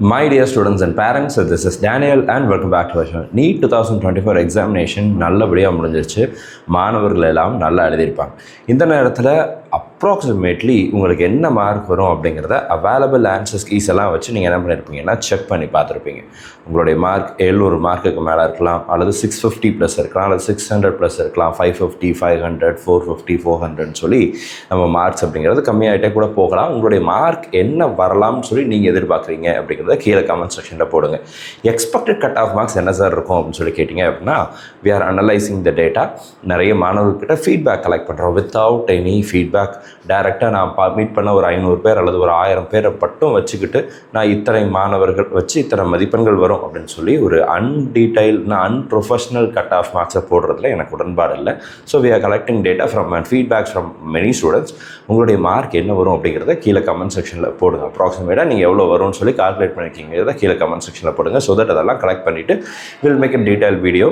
My dear students and parents, this is Daniel and welcome back to our channel. NEET 2024 examination நல்லபடியாக முடிஞ்சிருச்சு. மாணவர்கள் எல்லாம் நல்லா எழுதியிருப்பாங்க. இந்த நேரத்தில் அப்ராக்சிமேட்லி உங்களுக்கு என்ன மார்க் வரும் அப்படிங்கிறத அவைலபிள் ஆன்சர்ஸ் கீஸ் எல்லாம் வச்சு நீங்கள் என்ன பண்ணியிருப்பீங்கன்னா செக் பண்ணி பார்த்துருப்பீங்க. உங்களுடைய மார்க் 700 மார்க்குக்கு மேலே இருக்கலாம், அல்லது 650 ப்ளஸ் இருக்கலாம், அல்லது 600 ப்ளஸ் இருக்கலாம், 550, 500, 450, 400 சொல்லி நம்ம மார்க்ஸ் அப்படிங்கிறது கம்மியாகிட்டே கூட போகலாம். உங்களுடைய மார்க் என்ன வரலாம்னு சொல்லி நீங்கள் எதிர்பார்க்குறீங்க அப்படிங்கிறத கீழே கமெண்ட் செக்ஷனில் போடுங்க. எக்ஸ்பெக்டட் கட் ஆஃப் மார்க்ஸ் என்ன சார் இருக்கும் அப்படின்னு சொல்லி கேட்டிங்க அப்படின்னா, we are analysing the data. நிறைய மாணவர்கிட்ட ஃபீட்பேக் கலெக்ட் பண்ணுறோம். வித்தவுட் எனி ஃபீட்பேக் டைரெக்டாக நான் மீட் பண்ண ஒரு 500 பேர் அல்லது ஒரு 1000 பேரை மட்டும் வச்சுக்கிட்டு நான் இத்தனை மாணவர்கள் வச்சு இத்தனை மதிப்பெண்கள் வரும் அப்படின்னு சொல்லி ஒரு அன்ப்ரொஃபஷனல் கட் ஆஃப் மார்க்ஸை போடுறதுல எனக்கு உடன்பாடு இல்லை. So we are collecting data from and feedbacks from many students. உங்களுடைய மார்க் என்ன வரும் அப்படிங்கிறத கீழே கமெண்ட் செக்ஷனில் போடுங்க. அப்ராக்சிமேட்டாக நீங்கள் எவ்வளோ வரும்னு சொல்லி கால்குலேட் பண்ணியிருக்கீங்கிறத கீழே கமெண்ட் செக்ஷனில் போடுங்க. ஸோ தட் அதெல்லாம் கலெக்ட் பண்ணிவிட்டு will make a detail video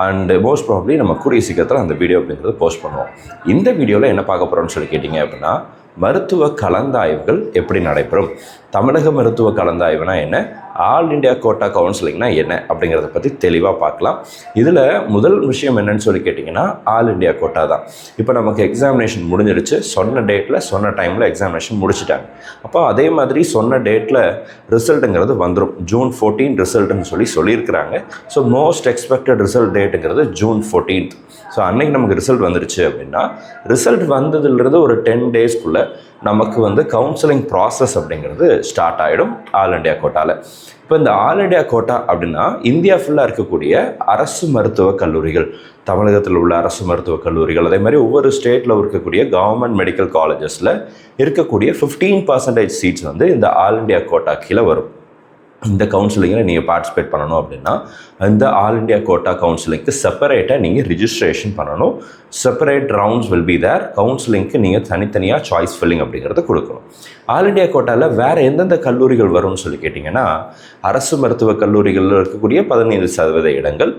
and most probably நம்ம கூடிய சீக்கிரத்தில் அந்த வீடியோ அப்படிங்கிறது போஸ்ட் பண்ணுவோம். இந்த வீடியோவில் என்ன பார்க்க போகிறோம்னு சொல்லி கேட்டிங்க அப்படின்னா, மருத்துவ கலந்தாய்வுகள் எப்படி நடைபெறும், தமிழக மருத்துவ கலந்தாய்வுனா என்ன, ஆல் இண்டியா கோட்டா கவுன்சிலிங்னா என்ன அப்படிங்கிறத பற்றி தெளிவாக பார்க்கலாம். இதில் முதல் விஷயம் என்னன்னு சொல்லி கேட்டிங்கன்னா, ஆல் இண்டியா கோட்டா தான். இப்போ நமக்கு எக்ஸாமினேஷன் முடிஞ்சிருச்சு, சொன்ன டேட்டில் சொன்ன டைமில் எக்ஸாமினேஷன் முடிச்சுட்டாங்க. அப்போ அதே மாதிரி சொன்ன டேட்டில் ரிசல்ட்டுங்கிறது வந்துடும். June 14 ரிசல்ட்டுன்னு சொல்லியிருக்கிறாங்க. ஸோ மோஸ்ட் எக்ஸ்பெக்டட் ரிசல்ட் டேட்டுங்கிறது June 14. ஸோ அன்றைக்கி நமக்கு ரிசல்ட் வந்துருச்சு அப்படின்னா, ரிசல்ட் வந்ததுலேருந்து ஒரு 10 டேஸ்க்குள்ளே நமக்கு கவுன்சிலிங் ப்ராசஸ் அப்படிங்கிறது ஸ்டார்ட் ஆகிடும் ஆல் இண்டியா கோட்டாவில். இப்போ இந்த ஆல் இண்டியா கோட்டா அப்படின்னா இந்தியா ஃபுல்லாக இருக்கக்கூடிய அரசு மருத்துவக் கல்லூரிகள், தமிழகத்தில் உள்ள அரசு மருத்துவக் கல்லூரிகள், அதே மாதிரி ஒவ்வொரு ஸ்டேட்டில் இருக்கக்கூடிய கவர்மெண்ட் மெடிக்கல் காலேஜஸில் இருக்கக்கூடிய 15% சீட்ஸ் இந்த ஆல் இண்டியா கோட்டா கீழே வரும். இந்த கவுன்சிலிங்கில் நீங்கள் பார்ட்டிசிபேட் பண்ணணும் அப்படின்னா இந்த ஆல் இண்டியா கோட்டா கவுன்சிலிங்க்கு செப்பரேட்டாக நீங்கள் ரிஜிஸ்ட்ரேஷன் பண்ணணும். Separate rounds will be there. கவுன்சிலிங்க்கு நீங்கள் தனித்தனியாக சாய்ஸ் ஃபில்லிங் அப்படிங்கிறத கொடுக்கணும். ஆல் இண்டியா கோட்டாவில் வேறு எந்தெந்த கல்லூரிகள் வரும்னு சொல்லி கேட்டிங்கன்னா, அரசு மருத்துவக் கல்லூரிகளில் இருக்கக்கூடிய 15% இடங்கள்,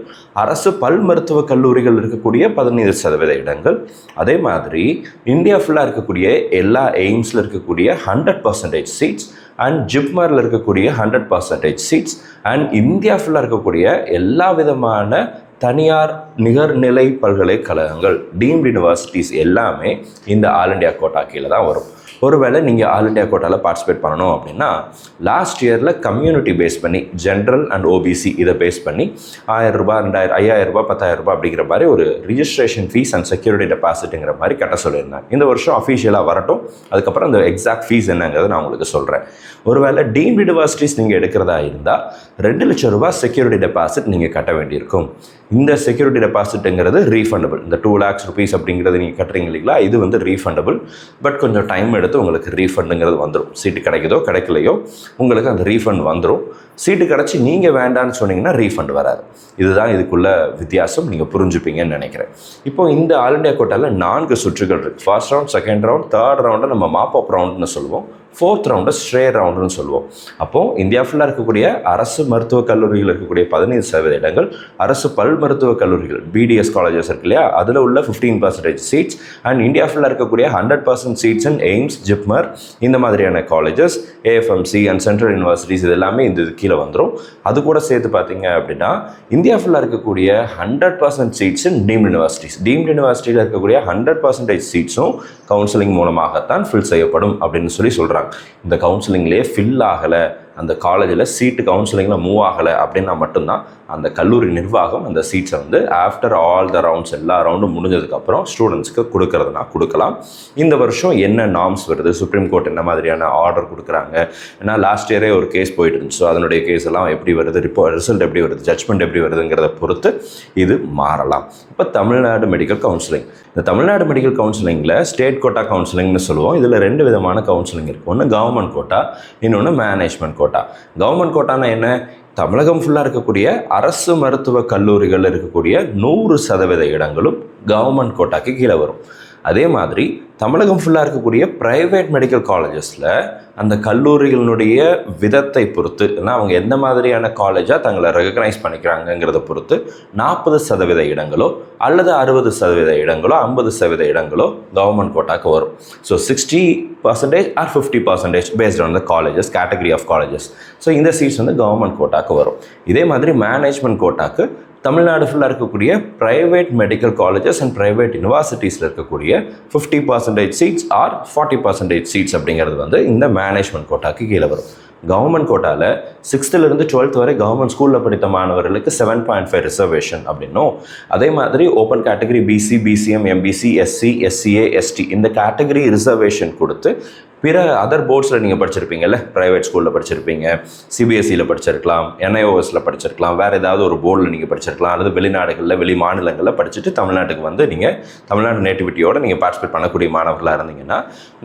அரசு பல் மருத்துவக் கல்லூரிகள் இருக்கக்கூடிய 15% இடங்கள், அதே மாதிரி இந்தியா ஃபுல்லாக இருக்கக்கூடிய எல்லா எய்ம்ஸில் இருக்கக்கூடிய 100% சீட்ஸ் அண்ட் ஜிப்மரில் இருக்கக்கூடிய 100% சீட்ஸ் அண்ட் இந்தியா ஃபுல்லாக இருக்கக்கூடிய எல்லா விதமான தனியார் நிகர்நிலை பல்கலைக்கழகங்கள், டீம்டு யூனிவர்சிட்டிஸ் எல்லாமே இந்த ஆல் இண்டியா கோட்டா கீழே தான் வரும். ஒருவேளை நீங்கள் ஆல் இண்டியா கோட்டாவில் பார்ட்டிசிபேட் பண்ணணும் அப்படின்னா, லாஸ்ட் இயரில் கம்யூனிட்டி பேஸ் பண்ணி ஜென்ரல் அண்ட் ஓபிசி இதை பேஸ் பண்ணி 1000 ரூபாய், 2000, 5000 ரூபாய், 10000 ரூபாய் அப்படிங்கிற மாதிரி ஒரு ரிஜிஸ்ட்ரேஷன் ஃபீஸ் அண்ட் செக்யூரிட்டி டெபாசிட்டுங்கிற மாதிரி கட்ட சொல்லியிருந்தாங்க. இந்த வருஷம் அஃபீஷியலாக வரட்டும், அதுக்கப்புறம் அந்த எக்ஸாக்ட் ஃபீஸ் என்னங்கிறத நான் உங்களுக்கு சொல்கிறேன். ஒருவேளை டீம்டு யூனிவர்சிட்டிஸ் நீங்கள் எடுக்கிறதா இருந்தால் 2 லட்சம் ரூபாய் செக்யூரிட்டி டெபாசிட் நீங்கள் கட்ட வேண்டியிருக்கும். இந்த செக்யூரிட்டி டெபாசிட்டுங்கிறது ரீஃபண்டபிள். இந்த 2 lakhs rupees அப்படிங்கிறது நீங்கள் கட்டுறீங்க இல்லைங்களா, இது ரீஃபண்டபிள். பட் கொஞ்சம் டைம் எடுத்து உங்களுக்கு ரீஃபண்டுங்கிறது வந்துடும். சீட்டு கிடைக்குதோ கிடைக்கலையோ உங்களுக்கு அந்த ரீஃபண்ட் வந்துடும். சீட்டு கிடச்சி நீங்கள் வேண்டான்னு சொன்னீங்கன்னா ரீஃபண்ட் வராது. இதுதான் இதுக்குள்ள வித்தியாசம், நீங்கள் புரிஞ்சுப்பீங்கன்னு நினைக்கிறேன். இப்போ இந்த ஆல் இண்டியா கோட்டாவில் 4 சுற்றுகள் இருக்குது. First round, second round, third ரவுண்டை நம்ம மாப் அப் ரவுண்டுன்னு சொல்லுவோம், ஃபோர்த் ரவுண்டை ஸ்ட்ரே ரவுண்டுன்னு சொல்லுவோம். அப்போது இந்தியா ஃபுல்லாக இருக்கக்கூடிய அரசு மருத்துவக் கல்லூரிகள் இருக்கக்கூடிய 15% இடங்கள், அரசு பல் மருத்துவக் கல்லூரிகள் பிடிஎஸ் காலேஜஸ் இருக்கு இல்லையா, அதில் உள்ள 15% சீட்ஸ் அண்ட் இந்தியா ஃபுல்லாக இருக்கக்கூடிய 100% சீட்ஸ் அண்ட் எய்ம்ஸ், ஜிப்மர் இந்த மாதிரியான colleges, AFMC and central universities இது எல்லாமே இந்த கீழே வந்துடும். அது கூட சேர்த்து பார்த்தீங்க அப்படின்னா இந்தியா ஃபுல்லாக இருக்கக்கூடிய 100% சீட்ஸ் இன் டீம்டு யூனிவர்சிட்டிஸ், டீம்டு யூனிவர்சிட்டியில் இருக்கக்கூடிய 100% சீட்ஸும் கவுன்சிலிங் மூலமாகத்தான் ஃபில் செய்யப்படும் அப்படின்னு சொல்கிறாங்க. இந்த கவுன்சிலிங்லேயே ஃபில் ஆகலை, அந்த காலேஜில் சீட்டு கவுன்சிலிங்கில் மூவ் ஆகலை அப்படின்னா மட்டும்தான் அந்த கல்லூரி நிர்வாகம் அந்த சீட்ஸை ஆஃப்டர் ஆல் த ரவுண்ட்ஸ், எல்லா ரவுண்டும் முடிஞ்சதுக்கப்புறம் ஸ்டூடெண்ட்ஸ்க்கு கொடுக்கறதுனா கொடுக்கலாம். இந்த வருஷம் என்ன நார்ம்ஸ் வருது, சுப்ரீம் கோர்ட் என்ன மாதிரியான ஆர்டர் கொடுக்குறாங்க, ஏன்னா லாஸ்ட் இயரே ஒரு கேஸ் போயிட்டு இருந்துச்சு. ஸோ அதனுடைய கேஸ் எல்லாம் எப்படி வருது, ரிசல்ட் எப்படி வருது, ஜட்ஜ்மெண்ட் எப்படி வருதுங்கிறத பொறுத்து இது மாறலாம். இப்போ தமிழ்நாடு மெடிக்கல் கவுன்சிலிங், இந்த தமிழ்நாடு மெடிக்கல் கவுன்சிலிங்கில் ஸ்டேட் கோட்டா கவுன்சிலிங்னு சொல்லுவோம். இதில் 2 விதமான கவுன்சிலிங் இருக்குது. ஒன்று கவர்மெண்ட் கோட்டா, இன்னொன்று மேனேஜ்மெண்ட் கோட்டா. கவர்மெண்ட் கோட்டானா என்ன, தமிழகம் ஃபுல்லாக இருக்கக்கூடிய அரசு மருத்துவக் கல்லூரிகளில் இருக்கக்கூடிய 100% இடங்களும் கவர்மெண்ட் கோட்டாக்கு கீழே வரும். அதே மாதிரி தமிழகம் ஃபுல்லாக இருக்கக்கூடிய ப்ரைவேட் மெடிக்கல் காலேஜஸில் அந்த கல்லூரிகளினுடைய விதத்தை பொறுத்து, ஏன்னா அவங்க எந்த மாதிரியான காலேஜாக தங்களை ரெகக்னைஸ் பண்ணிக்கிறாங்கங்கிறத பொறுத்து 40% இடங்களோ அல்லது 60% இடங்களோ 50% இடங்களோ கவர்மெண்ட் கோட்டாக்கு வரும். So 60% or 50% based on the colleges, category of colleges. So இந்த சீட்ஸ் வந்து கவர்மெண்ட் கோட்டாக்கு வரும். இதே மாதிரி மேனேஜ்மெண்ட் கோட்டாக்கு தமிழ்நாடு ஃபுல்லாக இருக்கக்கூடிய private medical colleges and private யூனிவர்சிட்டிஸில் இருக்கக்கூடிய 50% சீட்ஸ் ஆர் 40% சீட்ஸ் அப்படிங்கிறது வந்து இந்த மேனேஜ்மெண்ட் கோட்டாக்கு கீழே வரும். கவர்மெண்ட் கோட்டாவில் 6th to 12th வரை கவர்மெண்ட் ஸ்கூலில் படித்த மாணவர்களுக்கு 7.5 ரிசர்வேஷன் அப்படின்னும், அதே மாதிரி open category BC, BCM, MBC, SC, SCA, ST இந்த கேட்டகரி ரிசர்வேஷன் கொடுத்து பிற அதர் போர்ட்ஸில் நீங்கள் படிச்சிருப்பீங்கல்ல, ப்ரைவேட் ஸ்கூலில் படிச்சிருப்பீங்க, சிபிஎஸ்சியில் படிச்சிருக்கலாம், என்ஐஓஎஸில் படிச்சிருக்கலாம், வேறு ஏதாவது ஒரு போர்டில் நீங்கள் படிச்சிருக்கலாம், அல்லது வெளிநாடுகளில் வெளி மாநிலங்களில் படிச்சுட்டு தமிழ்நாட்டுக்கு வந்து நீங்கள் தமிழ்நாடு நேட்டிவிட்டியோடு நீங்கள் பார்ட்டிசிபேட் பண்ணக்கூடிய மாணவர்களாக இருந்தீங்கன்னா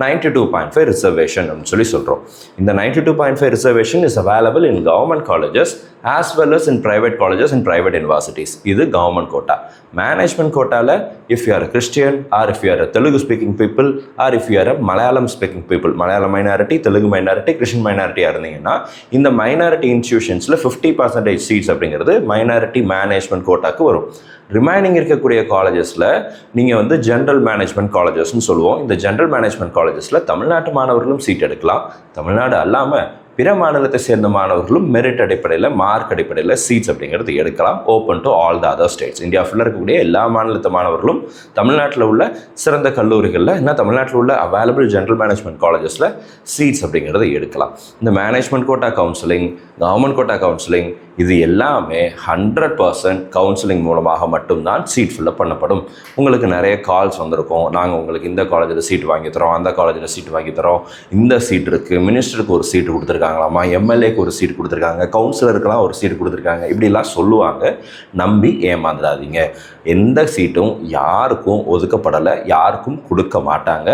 92.5 ரிசர்வேஷன் அப்படின்னு சொல்லி சொல்கிறோம். இந்த 92.5 reservation is available in government colleges as well as in private colleges and private universities. இது கவர்மெண்ட் கோட்டா. மேனேஜ்மெண்ட் கோட்டாவில் if you are a Christian or if you are a Telugu speaking people or if you are a Malayalam speaking people, Malayalam minority, Telugu minority, Christian மைனாரிட்டியாக இருந்தீங்கன்னா இந்த minority இன்ஸ்டியூஷன்ஸில் 50% seats அப்படிங்கிறது minority management கோட்டாக்கு வரும். Remaining இருக்கக்கூடிய காலேஜஸில் நீங்கள் வந்து ஜென்ரல் மேனேஜ்மெண்ட் காலேஜஸ்ன்னு சொல்லுவோம். இந்த ஜென்ரல் மேனேஜ்மெண்ட் காலேஜஸில் தமிழ்நாட்டு மாணவர்களும் சீட் எடுக்கலாம். தமிழ்நாடு அல்லாமல் பிற மாநிலத்தை சேர்ந்த மாணவர்களும் மெரிட் அடிப்படையில், மார்க் அடிப்படையில் சீட்ஸ் அப்படிங்கிறது எடுக்கலாம். Open to all the other states. India ஃபுல்லாக இருக்கக்கூடிய எல்லா மாநிலத்து மாணவர்களும் தமிழ்நாட்டில் உள்ள சிறந்த கல்லூரிகளில், என்ன தமிழ்நாட்டில் உள்ள அவைலபிள் ஜென்ரல் மேனேஜ்மெண்ட் காலேஜஸில் சீட்ஸ் அப்படிங்கிறது எடுக்கலாம். இந்த management quota counselling, government quota counselling இது எல்லாமே 100% கவுன்சிலிங் மூலமாக மட்டும்தான் சீட் ஃபில்லப் பண்ணப்படும். உங்களுக்கு நிறைய கால்ஸ் வந்திருக்கும், நாங்கள் உங்களுக்கு இந்த காலேஜில் சீட் வாங்கி தரோம், அந்த காலேஜில் சீட் வாங்கி தரோம், இந்த சீட் இருக்குது, மினிஸ்டருக்கு ஒரு சீட்டு கொடுத்துருக்காங்களாமா, எம்எல்ஏக்கு ஒரு சீட் கொடுத்துருக்காங்க, கவுன்சிலருக்கெல்லாம் ஒரு சீட் கொடுத்துருக்காங்க, இப்படிலாம் சொல்லுவாங்க. நம்பி ஏமாந்துடாதீங்க. எந்த சீட்டும் யாருக்கும் ஒதுக்கப்படலை, யாருக்கும் கொடுக்க மாட்டாங்க.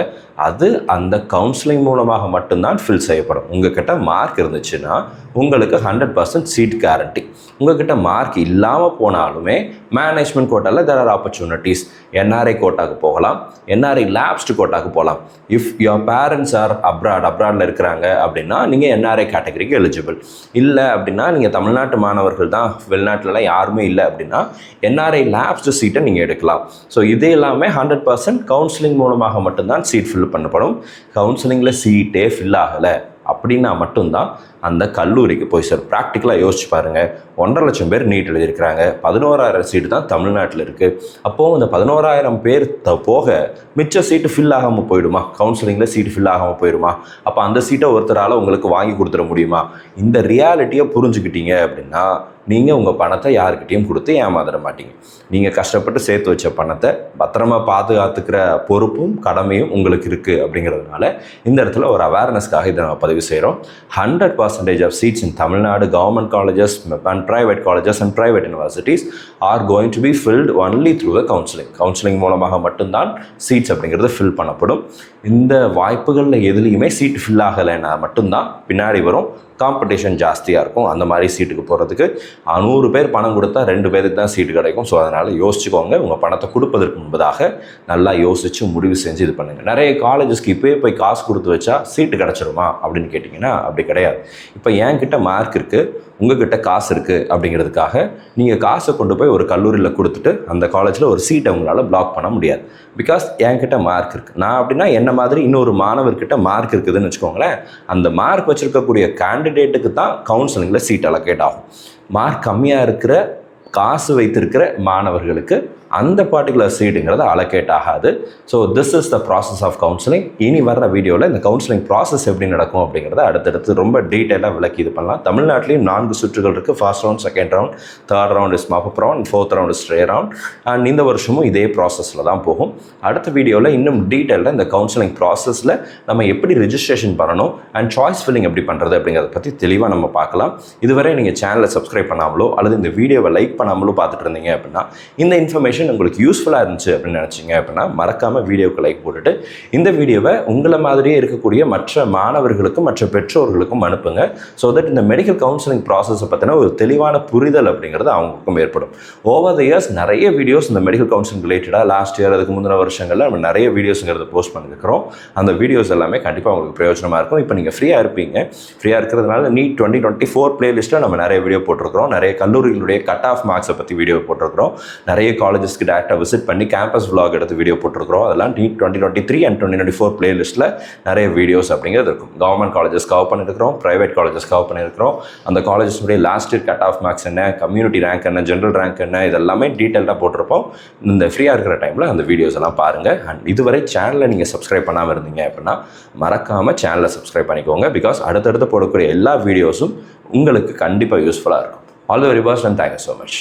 அது அந்த கவுன்சிலிங் மூலமாக மட்டும்தான் ஃபில் செய்யப்படும். உங்ககிட்ட மார்க் இருந்துச்சுன்னா உங்களுக்கு 100% சீட் கேரண்டி. உங்ககிட்ட மார்க் இல்லாமல் போனாலுமே மேனேஜ்மெண்ட் கோட்டாவில் தேர் ஆர் ஆப்பர்ச்சுனிட்டிஸ். என்ஆர்ஐ கோட்டாக்கு போகலாம், என்ஆர்ஐ லேப்ஸ்டு கோட்டாக்கு போகலாம். இஃப் யுவர் பேரண்ட்ஸ் ஆர் அப்ராடில் இருக்கிறாங்க அப்படின்னா நீங்கள் என்ஆர்ஐ கேட்டகரிக்கு எலிஜிபிள். இல்லை அப்படின்னா நீங்கள் தமிழ்நாட்டு மாணவர்கள் தான், வெளிநாட்டிலலாம் யாருமே இல்லை அப்படின்னா என்ஆர்ஐ லேப்ஸ்டு சீட்டை நீங்கள் எடுக்கலாம். ஸோ இது எல்லாமே 100% கவுன்சிலிங் மூலமாக மட்டும்தான் சீட் ஃபில் பண்ணப்படும். கவுன்சிலிங்கில் சீட்டே ஃபில் ஆகலை அப்படின்னா மட்டும்தான் அந்த கல்லூரிக்கு போய் சார். ப்ராக்டிக்கலாக யோசிச்சு பாருங்கள். 1.5 லட்சம் பேர் நீட் எழுதியிருக்கிறாங்க, 11,000 சீட்டு தான் தமிழ்நாட்டில் இருக்குது. அப்போது அந்த 11,000 பேர் போக மிச்ச சீட்டு ஃபில் ஆகாமல் போயிடுமா? கவுன்சிலிங்கில் சீட்டு ஃபில் ஆகாமல் போயிடுமா? அப்போ அந்த சீட்டை ஒருத்தரால் உங்களுக்கு வாங்கி கொடுத்துட முடியுமா? இந்த ரியாலிட்டியை புரிஞ்சுக்கிட்டீங்க அப்படின்னா நீங்கள் உங்கள் பணத்தை யாருக்கிட்டையும் கொடுத்து ஏமாந்துட மாட்டீங்க. நீங்கள் கஷ்டப்பட்டு சேர்த்து வச்ச பணத்தை பத்திரமா பாதுகாத்துக்கிற பொறுப்பும் கடமையும் உங்களுக்கு இருக்குது. அப்படிங்கிறதுனால இந்த இடத்துல ஒரு அவேர்னஸ்க்காக இதை நம்ம பதிவு செய்கிறோம். 100% of seats in Tamil Nadu government colleges and private colleges and private universities are going to be filled only through the counseling. Counselling மூலமாக மட்டும்தான் சீட்ஸ் அப்படிங்கிறது ஃபில் பண்ணப்படும். இந்த வாய்ப்புகளில் எதுலேயுமே சீட் ஃபில் ஆகலைன்னா மட்டும்தான் பின்னாடி வரும் காம்படிஷன் ஜாஸ்தியாக இருக்கும். அந்த மாதிரி சீட்டுக்கு போகிறதுக்கு 100 பேர் பணம் கொடுத்தா 2 பேருக்கு தான் சீட்டு கிடைக்கும். ஸோ அதனால் யோசிச்சுக்கோங்க. உங்கள் பணத்தை கொடுப்பதற்கு முன்பதாக நல்லா யோசித்து முடிவு செஞ்சு இது பண்ணுங்கள். நிறைய காலேஜஸ்க்கு இப்போயே போய் காசு கொடுத்து வச்சா சீட்டு கிடச்சிருமா அப்படின்னு கேட்டிங்கன்னா அப்படி கிடையாது. இப்போ என்கிட்ட மார்க் இருக்குது, உங்ககிட்ட காசு இருக்குது அப்படிங்கிறதுக்காக நீங்கள் காசை கொண்டு போய் ஒரு கல்லூரியில் கொடுத்துட்டு அந்த காலேஜில் ஒரு சீட்டை உங்களால் பிளாக் பண்ண முடியாது. பிகாஸ் என்கிட்ட மார்க் இருக்குது. நான் அப்படின்னா என்ன மாதிரி இன்னொரு மாணவர்கிட்ட மார்க் இருக்குதுன்னு வச்சுக்கோங்களேன். அந்த மார்க் வச்சுருக்கக்கூடிய கேண்டிடேட்டுக்கு தான் கவுன்சிலிங்கில் சீட் அலோகேட் ஆகும். மார்க் கம்மியாக இருக்கிற, காசு வைத்திருக்கிற மாணவர்களுக்கு அந்த பர்டிகுலர் சீட்டுங்கிறது அலோகேட் ஆகாது. So this is the process of counselling. இனி வர்ற வீடியோவில் இந்த கவுன்சிலிங் ப்ராசஸ் எப்படி நடக்கும் அப்படிங்கிறத அடுத்தடுத்து ரொம்ப டீட்டெயிலாக விளக்கி இது பண்ணலாம். தமிழ்நாட்டிலையும் 4 சுற்றுகள் இருக்குது. First round, second round, third round is mop round, fourth round is stray round. And இந்த வருஷமும் இதே ப்ராசஸில் தான் போகும். அடுத்த வீடியோவில் இன்னும் டீட்டெயிலாக இந்த கவுன்சிலிங் ப்ராசஸில் நம்ம எப்படி ரெஜிஸ்ட்ரேஷன் பண்ணணும் அண்ட் சாய்ஸ் ஃபில்லிங் எப்படி பண்ணுறது அப்படிங்கிறத பற்றி தெளிவாக நம்ம பார்க்கலாம். இதுவரை நீங்கள் சேனலை சப்ஸ்கிரைப் பண்ணாமலோ அல்லது இந்த வீடியோவை லைக் பண்ணாமலோ பார்த்துட்டு இருந்தீங்க அப்படின்னா இந்த இன்ஃபர்மேஷன் இன்ஃபர்மேஷன் உங்களுக்கு யூஸ்ஃபுல்லாக இருந்துச்சு அப்படின்னு நினச்சிங்க அப்படின்னா மறக்காமல் வீடியோக்கு லைக் போட்டுட்டு இந்த வீடியோவை உங்களை மாதிரியே இருக்கக்கூடிய மற்ற மாணவர்களுக்கும் மற்ற பெற்றோர்களுக்கும் அனுப்புங்க. ஸோ தட் இந்த மெடிக்கல் கவுன்சிலிங் ப்ராசஸை பற்றின ஒரு தெளிவான புரிதல் அப்படிங்கிறது அவங்களுக்கும் ஏற்படும். ஓவர் த இயர்ஸ் நிறைய வீடியோஸ் இந்த மெடிக்கல் கவுன்சிலிங் ரிலேட்டடாக லாஸ்ட் இயர் அதுக்கு முந்தின வருஷங்களில் நம்ம நிறைய வீடியோஸுங்கிறத போஸ்ட் பண்ணியிருக்கிறோம். அந்த வீடியோஸ் எல்லாமே கண்டிப்பாக உங்களுக்கு பிரயோஜனமாக இருக்கும். இப்போ நீங்கள் ஃப்ரீயாக இருப்பீங்க. ஃப்ரீயாக இருக்கிறதுனால நீட் 2024 பிளேலிஸ்ட்டில் நம்ம நிறைய வீடியோ போட்டிருக்கிறோம். நிறைய கல்லூரிகளுடைய கட் ஆஃப் மார்க்ஸை பற்றி வீடியோ போட்டிருக்கிறோம். நிறைய காலேஜஸ்க்கு டேரெக்டாக விசிட் பண்ணி கேம்பஸ் vlog எடுத்து வீடியோ போட்டிருக்கிறோம். அதெல்லாம் நீட் 2023 அண்ட் 2024 பிளேலிஸ்ட்டில் நிறைய வீடியோஸ் அப்படிங்கிறது இருக்கும். கவர்மெண்ட் காலேஜஸ் கவர் பண்ணியிருக்கிறோம், ப்ரைவேட் காலேஜஸ் கவர் பண்ணியிருக்கிறோம். அந்த காலேஜஸ்னுடைய last year cut off marks என்ன, கம்யூனிட்டி ரேங்க் என்ன, ஜென்ரல் ரேங்க் என்ன, இதெல்லாமே டீட்டெயிலாக போட்டிருப்போம். இந்த ஃப்ரீயாக இருக்கிற டைமில் அந்த வீடியோஸ் எல்லாம் பாருங்கள். அண்ட் இதுவரை சேனலை நீங்கள் சப்ஸ்கிரைப் பண்ணாமல் இருந்தீங்க அப்படின்னா மறக்காமல் சேனலை சப்ஸ்கிரைப் பண்ணிக்கோங்க. பிகாஸ் அடுத்தடுத்து போடக்கூடிய எல்லா வீடியோஸும் உங்களுக்கு கண்டிப்பாக யூஸ்ஃபுல்லாக இருக்கும். All the very best and thank you so much.